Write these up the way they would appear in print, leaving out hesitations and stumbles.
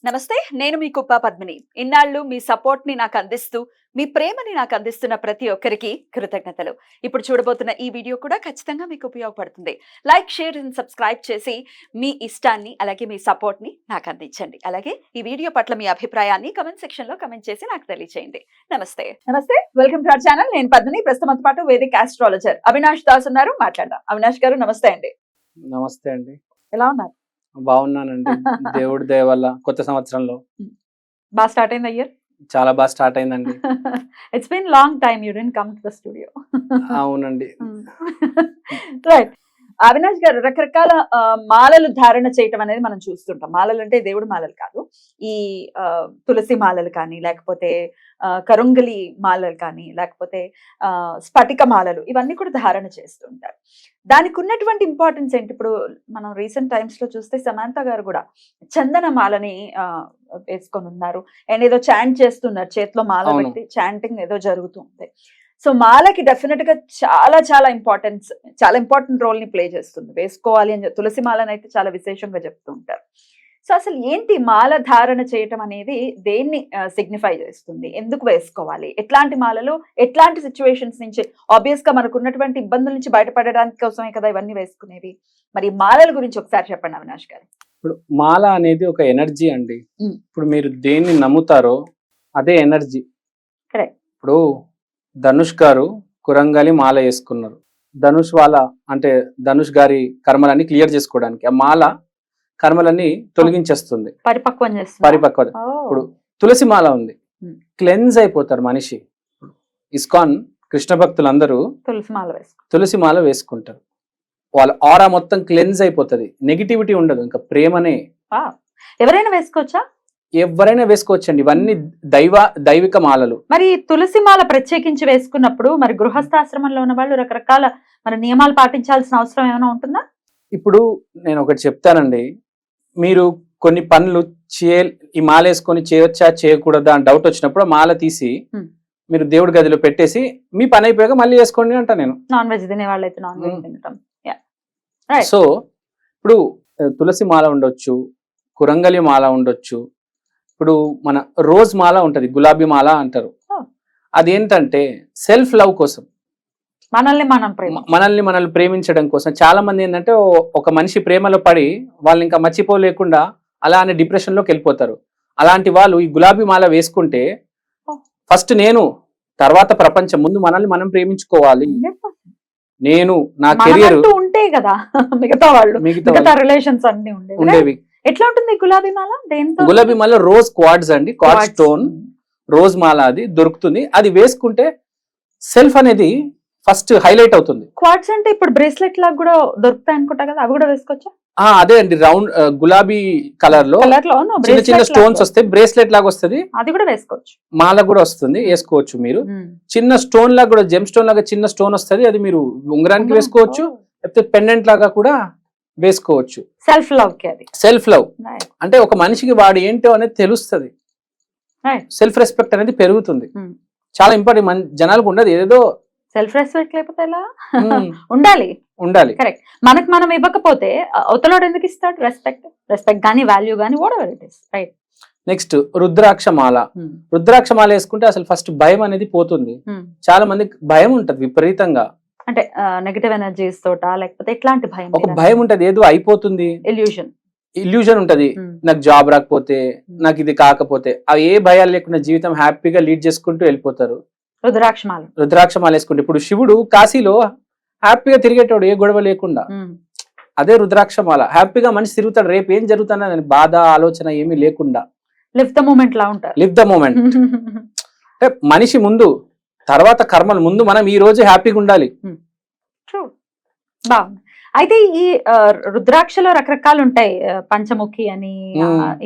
నమస్తే, నేను మీ కుప్ప పద్మిని. ఇన్నాళ్ళు మీ సపోర్ట్ ని నాకు అందిస్తూ, మీ ప్రేమని నాకు అందిస్తున్న ప్రతి ఒక్కరికి కృతజ్ఞతలు. ఇప్పుడు చూడబోతున్న ఈ వీడియో కూడా ఖచ్చితంగా మీకు ఉపయోగపడుతుంది. లైక్, షేర్ అండ్ సబ్స్క్రైబ్ చేసి మీ ఇష్టాన్ని అలాగే మీ సపోర్ట్ ని నాకు అందించండి. అలాగే ఈ వీడియో పట్ల మీ అభిప్రాయాన్ని కమెంట్ సెక్షన్ లో కమెంట్ చేసి నాకు తెలియజేయండి. నమస్తే. Welcome to our channel. నేను పద్మిని. ప్రస్తుతం పాటు వేదిక ఆస్ట్రాలజర్ అవినాష్ దాస్ ఉన్నారు. మాట్లాడదాం. అవినాష్ గారు నమస్తే అండి. నమస్తే అండి. ఎలా ఉన్నారు? బాగున్నానండి. దేవుడి దయ వల్ల కొత్త సంవత్సరంలో బాగా స్టార్ట్ అయింది ఇయర్. చాలా బాగా స్టార్ట్ అయిందండి. It's been long time you didn't come to the studio. అవునండి. రైట్. అవినాష్ గారు, రకరకాల మాలలు ధారణ చేయటం అనేది మనం చూస్తుంటాం. మాలలు అంటే దేవుడి మాలలు కాదు, ఈ తులసి మాలలు కానీ, లేకపోతే కరుంగలి మాలలు కానీ, లేకపోతే స్ఫటిక మాలలు, ఇవన్నీ కూడా ధారణ చేస్తుంటారు. దానికి ఉన్నటువంటి ఇంపార్టెన్స్ ఏంటి? ఇప్పుడు మనం రీసెంట్ టైమ్స్ లో చూస్తే సమాంత గారు కూడా చందన మాలని వేసుకొని ఉన్నారు. అండ్ ఏదో చాంట్ చేస్తున్నారు, చేతిలో మాల పెట్టి చాంటింగ్ ఏదో జరుగుతుంది. సో మాలకి డెఫినెట్ గా చాలా చాలా ఇంపార్టెంట్ రోల్ ని ప్లే చేస్తుంది. వేసుకోవాలి అని తులసి మాలని అయితే చాలా విశేషంగా చెప్తూ ఉంటారు. సో అసలు ఏంటి మాల ధారణ చేయటం అనేది? దేన్ని సిగ్నిఫై చేస్తుంది? ఎందుకు వేసుకోవాలి? ఎట్లాంటి మాలలు ఎట్లాంటి సిచ్యువేషన్స్ నుంచి, ఆబ్వియస్ గా మనకు ఉన్నటువంటి ఇబ్బందుల నుంచి బయటపడడానికి కోసమే కదా ఇవన్నీ వేసుకునేవి. మరి మాలల గురించి ఒకసారి చెప్పండి అవినాష్ గారు. ఇప్పుడు మాల అనేది ఒక ఎనర్జీ అండి. ఇప్పుడు మీరు దేన్ని నమ్ముతారో అదే ఎనర్జీ. కరెక్ట్. ఇప్పుడు ధనుష్ గారు కురంగలి మాల వేసుకున్నారు. ధనుష్ గారి కర్మలన్నీ క్లియర్ చేసుకోవడానికి ఆ మాల కర్మలన్నీ తొలగించేస్తుంది, పరిపక్వత. ఇప్పుడు తులసి మాల ఉంది, క్లెన్స్ అయిపోతారు మనిషి. ఇస్కాన్ కృష్ణ భక్తులందరూ తులసి మాల వేసుకుంటారు. వాళ్ళ ఆరా మొత్తం క్లెన్స్ అయిపోతుంది, నెగిటివిటీ ఉండదు, ఇంకా ప్రేమనే. ఎవరైనా వేసుకోవచ్చా? ఎవరైనా వేసుకోవచ్చండి. ఇవన్నీ దైవిక మాలలు. మరి తులసి మాల ప్రత్యేకించి వేసుకున్నప్పుడు మరి గృహస్థాశ్రమంలో ఉన్న వాళ్ళు రకరకాల మరి నియమాలు పాటించాల్సిన అవసరం ఏమైనా ఉంటుందా? ఇప్పుడు నేను ఒకటి చెప్తానండి. మీరు కొన్ని పనులు ఈ మాల వేసుకొని చేయొచ్చా చేయకూడదా అని డౌట్ వచ్చినప్పుడు మాల తీసి మీరు దేవుడి గదిలో పెట్టేసి మీ పని అయిపోయాక మళ్ళీ వేసుకోండి అంట నేను. నాన్ వెజ్ తినే వాళ్ళైతే నాన్ వెజ్ తినటం. సో ఇప్పుడు తులసి మాల ఉండొచ్చు, కురంగలి మాల ఉండొచ్చు. ఇప్పుడు మన రోజ్ మాల ఉంటది, గులాబీ మాల అంటారు. అదేంటంటే సెల్ఫ్ లవ్ కోసం, మనల్ని ప్రేమించడం కోసం. చాలా మంది ఏంటంటే ఒక మనిషి ప్రేమలో పడి వాళ్ళు ఇంకా మర్చిపోలేకుండా అలానే డిప్రెషన్ లోకి వెళ్ళిపోతారు. అలాంటి వాళ్ళు ఈ గులాబీ మాల వేసుకుంటే ఫస్ట్ నేను, తర్వాత ప్రపంచం, ముందు మనల్ని మనం ప్రేమించుకోవాలి. నేను నా కెరియర్ ఉంటే కదా మిగతా రిలేషన్స్ అన్ని ఉండేవి. ఎట్లా ఉంటుంది గులాబీ మాల? గులాబీ మాల రోజ్ క్వార్ట్జ్ అండి, క్వార్ట్జ్ స్టోన్ రోజ్ మాల అది దొరుకుతుంది. అది వేసుకుంటే సెల్ఫ్ అనేది ఫస్ట్ హైలైట్ అవుతుంది. క్వార్ట్జ్ అంటే ఇప్పుడు బ్రేస్లెట్ లాగా కూడా దొరుకుతాయి అనుకుంటా కదా, అవి కూడా వేసుకోవచ్చా? అదే అండి, రౌండ్ గులాబీ కలర్ లో చిన్న చిన్న స్టోన్స్ వస్తాయి, బ్రేస్లెట్ లాగా వస్తుంది, అది కూడా వేసుకోవచ్చు. మాల కూడా వస్తుంది, వేసుకోవచ్చు. మీరు చిన్న స్టోన్ లాగా కూడా, జెమ్ స్టోన్ లాగా చిన్న స్టోన్ వస్తుంది, అది మీరు ఉంగరానికి వేసుకోవచ్చు, లేకపోతే పెండెంట్ లాగా కూడా వేసుకోవచ్చు. సెల్ఫ్ లవ్ అంటే ఒక మనిషికి వాడు ఏంటో అనేది తెలుస్తుంది, సెల్ఫ్ రెస్పెక్ట్ అనేది పెరుగుతుంది. చాలా ఇంపార్టెంట్. జనాలకు ఉండదు, ఏదో సెల్ఫ్ రెస్పెక్ట్ లేకపోతే ఎలా ఉండాలి. కరెక్ట్. మనకు మనం ఇవ్వకపోతే అవతలోడు ఎందుకు ఇస్తాడు? రెస్పెక్ట్ గానీ వాల్యూ గానీ whatever it is. Right. Next rudraksha మాల. రుద్రాక్ష మాల వేసుకుంటే అసలు ఫస్ట్ భయం అనేది పోతుంది. చాలా మందికి భయం ఉంటది విపరీతంగా, అంటే నెగటివ్ ఎనర్జీస్ తోట, లేకపోతే ఎట్లాంటి భయం? ఒక భయం ఉంటది, ఏదో అయిపోతుంది, ఇల్యూజన్ ఉంటది. నాకు జాబ్ రాకపోతే, నాకు ఇది కాకపోతే, అవి ఏ భయాలు లేకుండా జీవితం హ్యాపీగా లీడ్ చేసుకుంటూ వెళ్ళిపోతారు. రుద్రాక్ష మాల వేసుకుంటే ఇప్పుడు శివుడు కాశీలో హ్యాపీగా తిరిగేటాడు, ఏ గొడవ లేకుండా. అదే రుద్రాక్ష మాల. హ్యాపీగా మనిషి తిరుగుతాడు, రేపు ఏం జరుగుతుందని బాధ ఆలోచన ఏమీ లేకుండా. Live the moment. అంటే మనిషి ముందు, తర్వాత కర్మలు ముందు. మనం ఈ రోజు హ్యాపీగా ఉండాలి. బాగుంది. అయితే ఈ రుద్రాక్షలో రకరకాలు ఉంటాయి, పంచముఖి అని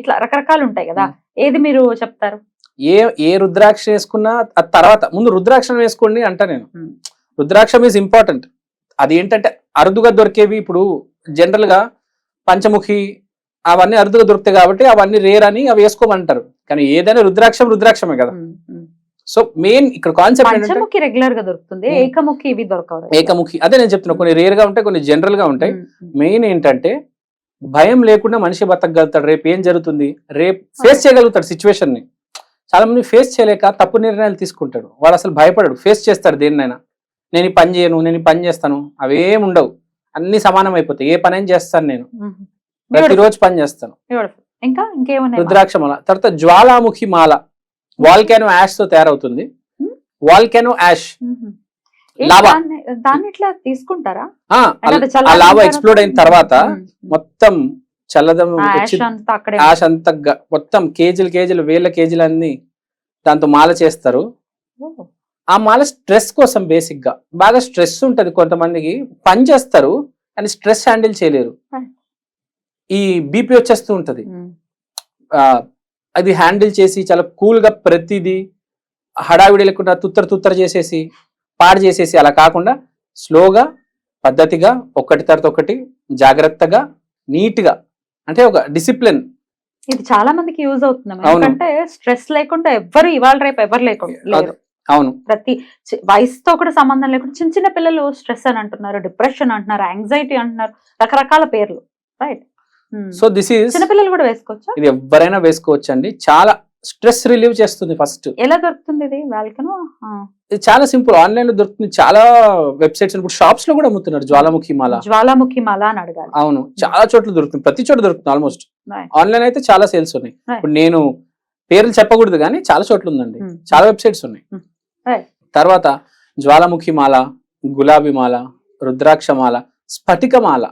ఇట్లా రకరకాలు ఉంటాయి కదా, ఏది మీరు చెప్తారు? ఏ రుద్రాక్ష వేసుకున్నా తర్వాత ముందు రుద్రాక్ష వేసుకోండి అంట నేను. రుద్రాక్షం ఈజ్ ఇంపార్టెంట్. అది ఏంటంటే అరుదుగా దొరికేవి. ఇప్పుడు జనరల్ గా పంచముఖి అవన్నీ అరుదుగా దొరుకుతాయి కాబట్టి అవన్నీ రేర్ అని అవి వేసుకోమంటారు. కానీ ఏదైనా రుద్రాక్షమే కదా. సో మెయిన్ ఇక్కడ కాన్సెప్ట్ రెగ్యులర్ గా దొరుకుతుంది, ఏకముఖి ఇవి దొరకవు. ఏకముఖి అదే నేను చెప్తున్నా, కొన్ని రేర్ గా ఉంటాయి, కొన్ని జనరల్ గా ఉంటాయి. మెయిన్ ఏంటంటే భయం లేకుండా మనిషి బతకగలుగుతాడు. రేపు ఏం జరుగుతుంది, రేపు ఫేస్ చేయగలుగుతాడు సిచ్యువేషన్ ని. చాలా మంది ఫేస్ చేయలేక తప్పు నిర్ణయాలు తీసుకుంటాడు. వాడు అసలు భయపడడు, ఫేస్ చేస్తాడు దేన్నైనా. నేను ఈ పని చేయను, నేను ఈ పని చేస్తాను, అవేం ఉండవు, అన్ని సమానం అయిపోతాయి. ఏ పని చేస్తాను నేను, ప్రతిరోజు పని చేస్తాను. ఇంకా ఇంకేమన్నా? రుద్రాక్ష మాల, తర్వాత జ్వాలాముఖి మాల, వాల్కానో యాష్ తో తయారవుతుంది. వాల్కానో యాష్ లావా, దాన్ని ఇట్లా తీసుకుంటారా? ఆ లావా ఎక్స్ప్లోడ్ అయిన తర్వాత మొత్తం చల్లదం యాష్ అంతా మొత్తం కేజీలు వేల కేజీలు అన్ని దాంతో మాల చేస్తారు. ఆ మాల స్ట్రెస్ కోసం, బేసిక్ గా బాగా స్ట్రెస్ ఉంటది కొంతమందికి, పని చేస్తారు కానీ స్ట్రెస్ హ్యాండిల్ చేయలేరు, ఈ బీపీ వచ్చేస్తూ ఉంటది. అది హ్యాండిల్ చేసి చాలా కూల్ గా ప్రతిదీ హడావిడి లేకుండా తుత్తర చేసేసి పాడు చేసేసి, అలా కాకుండా స్లోగా పద్ధతిగా ఒక్కటి తర్వాత ఒకటి జాగ్రత్తగా నీట్ గా, అంటే ఒక డిసిప్లిన్. ఇది చాలా మందికి యూజ్ అవుతుంది, ఎందుకంటే స్ట్రెస్ లేకుండా ఎవ్వరు ఇవాళ రేపు ఎవరు లేకుండా. అవును, ప్రతి వయసుతో కూడా సంబంధం లేకుండా చిన్న చిన్న పిల్లలు స్ట్రెస్ అని అంటున్నారు, డిప్రెషన్ అంటున్నారు, యాంగ్జైటీ అంటున్నారు, రకరకాల పేర్లు. రైట్. సో దిస్ ఈస్ చిన్నపిల్లలు కూడా వేసుకోవచ్చు, ఇది ఎవరైనా వేసుకోవచ్చు అండి. చాలా స్ట్రెస్ రిలీవ్ చేస్తుంది. ఫస్ట్ ఎలా దొరుకుతుంది ఇది వాల్కనో? ఇది చాలా సింపుల్, ఆన్లైన్ లో దొరుకుతుంది. చాలా వెబ్సైట్స్, ఇప్పుడు షాప్స్ లో కూడా అమ్ముతున్నారు జ్వాలాముఖి మాల. జ్వాలాముఖి మాల అని అడగాలి. అవును, చాలా చోట్ల దొరుకుతుంది, ప్రతి చోట దొరుకుతుంది ఆల్మోస్ట్. ఆన్లైన్ అయితే చాలా సేల్స్ ఉన్నాయి. ఇప్పుడు నేను పేర్లు చెప్పకూడదు కానీ చాలా చోట్ల ఉందండి, చాలా వెబ్సైట్స్ ఉన్నాయి. తర్వాత జ్వాలాముఖి మాల, గులాబీ మాల, రుద్రాక్ష మాల, స్ఫటిక మాల.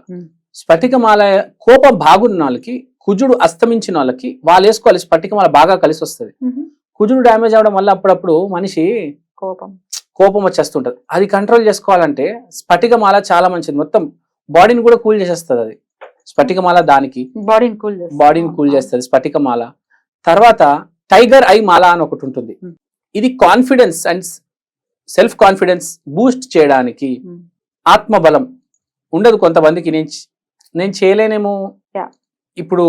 స్ఫటిక మాల కోపం బాగున్న వాళ్ళకి, కుజుడు అస్తమించిన వాళ్ళకి వాళ్ళు వేసుకోవాలి. స్ఫటిక మాల బాగా కలిసి వస్తుంది. కుజుడు డ్యామేజ్ అవడం వల్ల అప్పుడప్పుడు మనిషి కోపం వచ్చేస్తుంటది. అది కంట్రోల్ చేసుకోవాలంటే స్ఫటిక మాల చాలా మంచిది. మొత్తం బాడీని కూడా కూల్ చేసేస్తుంది అది. స్ఫటిక మాల దానికి బాడీని కూల్ చేస్తుంది స్ఫటిక మాల. తర్వాత టైగర్ ఐ మాల అని ఒకటి ఉంటుంది. ఇది confidence and self confidence Boost చేయడానికి. ఆత్మబలం ఉండదు కొంతమందికి, నేను చేయలేనేమో, ఇప్పుడు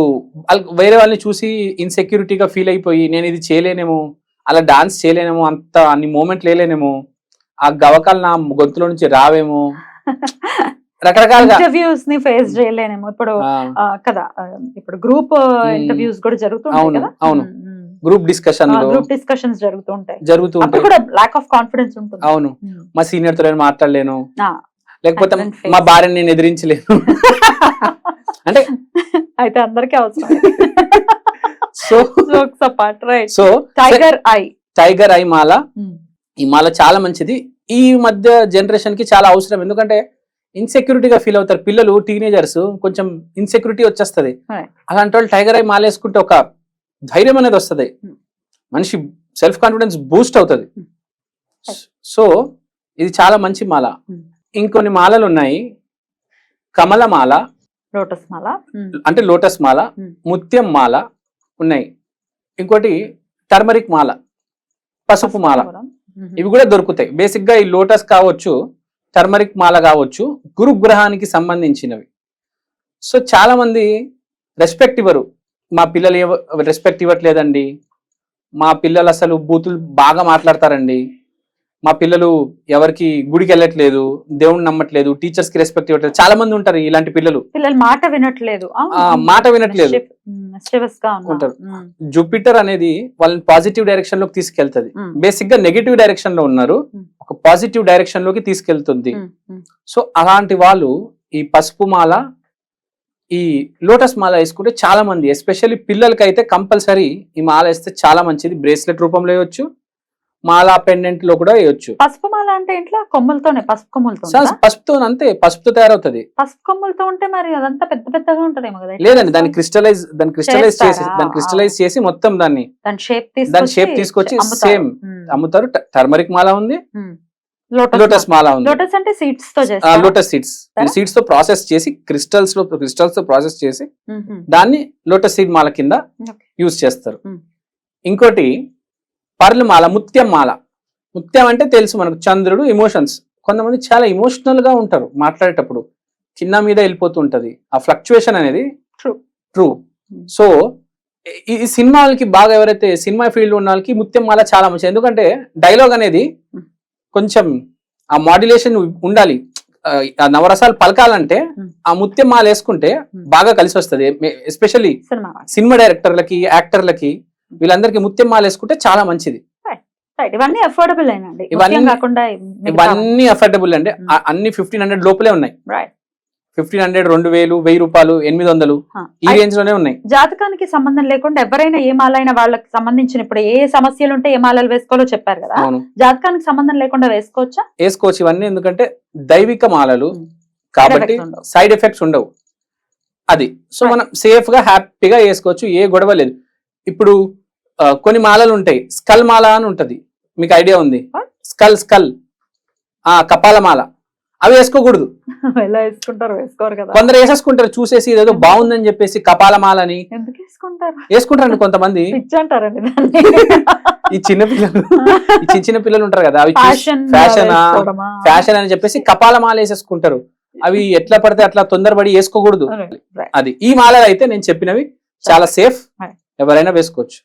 వేరే వాళ్ళని చూసి ఇన్సెక్యూరిటీగా ఫీల్ అయిపోయి నేను ఇది చేయలేనేమో, అలా డాన్స్ చేయలేనేమో, అంత అన్ని మూమెంట్ లేనేమో, ఆ గవకాలు నా గొంతులో నుంచి రావేమో, రకరకాలుగా ఇంటర్వ్యూస్ ని ఫేస్ చేయలేనేమో. ఇప్పుడు కదా, ఇప్పుడు గ్రూప్ ఇంటర్వ్యూస్ కూడా జరుగుతుంటాయి కదా. అవును, గ్రూప్ డిస్కషన్స్ జరుగుతూ ఉంటాయి కూడా. లాక్ ఆఫ్ కాన్ఫిడెన్స్ ఉంటుంది. అవును, మా సీనియర్ తో నేను మాట్లాడలేను, లేకపోతే మా భార్యని నేను ఎదిరించలేను అంటే అయితే అందరికీ అవసరం. సో టైగర్ ఐ మాల, ఈ మాల చాలా మంచిది. ఈ మధ్య జనరేషన్ కి చాలా అవసరం, ఎందుకంటే ఇన్సెక్యూరిటీగా ఫీల్ అవుతారు పిల్లలు, టీనేజర్స్, కొంచెం ఇన్సెక్యూరిటీ వచ్చేస్తుంది. అలాంటి వాళ్ళు టైగర్ ఐ మాల వేసుకుంటే ఒక ధైర్యం అనేది వస్తుంది, మనిషి సెల్ఫ్ కాన్ఫిడెన్స్ బూస్ట్ అవుతుంది. సో ఇది చాలా మంచి మాల. ఇంకొన్ని మాలలు ఉన్నాయి. కమల మాల, లోటస్ మాల అంటే లోటస్ మాల, ముత్యం మాల ఉన్నాయి. ఇంకోటి టర్మరిక్ మాల, పసుపు మాల, ఇవి కూడా దొరుకుతాయి. బేసిక్ గా ఈ లోటస్ కావచ్చు, టర్మరిక్ మాల కావచ్చు, గురుగ్రహానికి సంబంధించినవి. సో చాలా మంది రెస్పెక్ట్ ఇవ్వరు, మా పిల్లలు రెస్పెక్ట్ ఇవ్వట్లేదండి, మా పిల్లలు అసలు బూతులు బాగా మాట్లాడతారండి, మా పిల్లలు ఎవరికి గుడికి వెళ్ళట్లేదు, దేవుణ్ణి నమ్మట్లేదు, టీచర్స్ కి రెస్పెక్ట్ ఇవ్వట్లేదు. చాలా మంది ఉంటారు ఇలాంటి పిల్లలు మాట వినట్లేదు ఉంటారు. జూపిటర్ అనేది వాళ్ళని పాజిటివ్ డైరెక్షన్ లోకి తీసుకెళ్తుంది. బేసిక్ గా నెగటివ్ డైరెక్షన్ లో ఉన్నారు, ఒక పాజిటివ్ డైరెక్షన్ లోకి తీసుకెళ్తుంది. సో అలాంటి వాళ్ళు ఈ పసుపు మాల, ఈ లోటస్ మాల వేసుకుంటే చాలా మంది, ఎస్పెషల్లీ పిల్లలకి అయితే కంపల్సరీ ఈ మాల వేస్తే చాలా మంచిది. బ్రేస్లెట్ రూపంలో వేయొచ్చు, మాలా పెండెంట్ లో కూడా వేయొచ్చు. పసుపు మాల అంటే ఇంట్లో కొమ్మలతోనే, పసుపు కొమ్మలతో, పసుపుతో, అంతే పసుపుతో తయారవుతుంది. పసుపు కొమ్మలతో ఉంటే మరి అదంతా పెద్ద పెద్దగా ఉంటదేమో కదా? లేదండి, దాన్ని క్రిస్టలైజ్ చేసి మొత్తం దాన్ని షేప్ తీసుకొచ్చి సేమ్ అమ్ముతారు. టర్మరిక్ మాల ఉంది, లోటస్ మాల ఉంది. లోటస్ అంటే సీడ్స్ తో చేస్తారు. లోటస్ సీడ్స్ తో ప్రాసెస్ చేసి క్రిస్టల్స్ తో ప్రాసెస్ చేసి దాన్ని లోటస్ సీడ్ మాల కింద యూజ్ చేస్తారు. ఇంకోటి పర్ల్ మాల, ముత్యం మాల. ముత్యం అంటే తెలుసు మనకు, చంద్రుడు, ఎమోషన్స్. కొంతమంది చాలా ఎమోషనల్ గా ఉంటారు, మాట్లాడేటప్పుడు కింద మీద వెళ్ళిపోతూ ఉంటది. ఆ ఫ్లక్చువేషన్ అనేది ట్రూ. సో ఈ సినిమాలకి బాగా, ఎవరైతే సినిమా ఫీల్డ్ ఉన్న వాళ్ళకి ముత్యం మాల చాలా మంచిది. ఎందుకంటే డైలాగ్ అనేది కొంచెం ఆ మాడ్యులేషన్ ఉండాలి, ఆ నవరసాలు పలకాలంటే ఆ ముత్యం మాల వేసుకుంటే బాగా కలిసి వస్తుంది. ఎస్పెషల్లీ సినిమా సినిమా డైరెక్టర్లకి, యాక్టర్లకి, వీళ్ళందరికీ ముత్యం మాల వేసుకుంటే చాలా మంచిది. ఇవన్నీ అఫోర్డబుల్ అయినండి, ఇవన్నీ కాకుండా ఇవన్నీ అఫోర్డబుల్ అండి. అన్ని 1500 లోపలే ఉన్నాయి. 1500, 2000, 1000 రూపాయలు, 800 ఈ రేంజ్ లోనే ఉన్నాయి. జాతకానికి సంబంధం లేకుండా ఎవరైనా ఏ మాలైనా వాళ్ళకి సంబంధించిన ఇప్పుడు ఏ సమస్యలు ఉంటే ఏ మాలలు వేసుకోవాలో చెప్పారు కదా, జాతకానికి సంబంధం లేకుండా వేసుకోవచ్చా? వేసుకోవచ్చు ఇవన్నీ, ఎందుకంటే దైవిక మాలలు కాబట్టి సైడ్ ఎఫెక్ట్స్ ఉండవు. అది సో మనం సేఫ్ గా హ్యాపీగా వేసుకోవచ్చు, ఏ గొడవ లేదు. ఇప్పుడు కొన్ని మాలలు ఉంటాయి, స్కల్ మాల అని ఉంటది, మీకు ఐడియా ఉంది? స్కల్ కపాల మాల, అవి వేసుకోకూడదు. ఎలా వేసుకుంటారు? వేసుకోరు కదా. కొందరు వేసేసుకుంటారు చూసేసి, ఇదేదో బాగుందని చెప్పేసి కపాల మాలని ఎందుకు వేసుకుంటారు? వేసుకుంటారండి కొంతమంది. అంటారండి ఈ చిన్న పిల్లలు ఉంటారు కదా, అవి ఫ్యాషన్ అని చెప్పేసి కపాల మాల వేసేసుకుంటారు. అవి ఎట్లా పడితే అట్లా తొందరపడి వేసుకోకూడదు. అది ఈ మాలలు అయితే నేను చెప్పినవి చాలా సేఫ్, ఎవరైనా వేసుకోవచ్చు.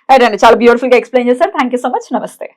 రైట్ అండి, చాలా బ్యూటిఫుల్ గా ఎక్స్ప్లెయిన్ చేశారు. Thank you so much. నమస్తే.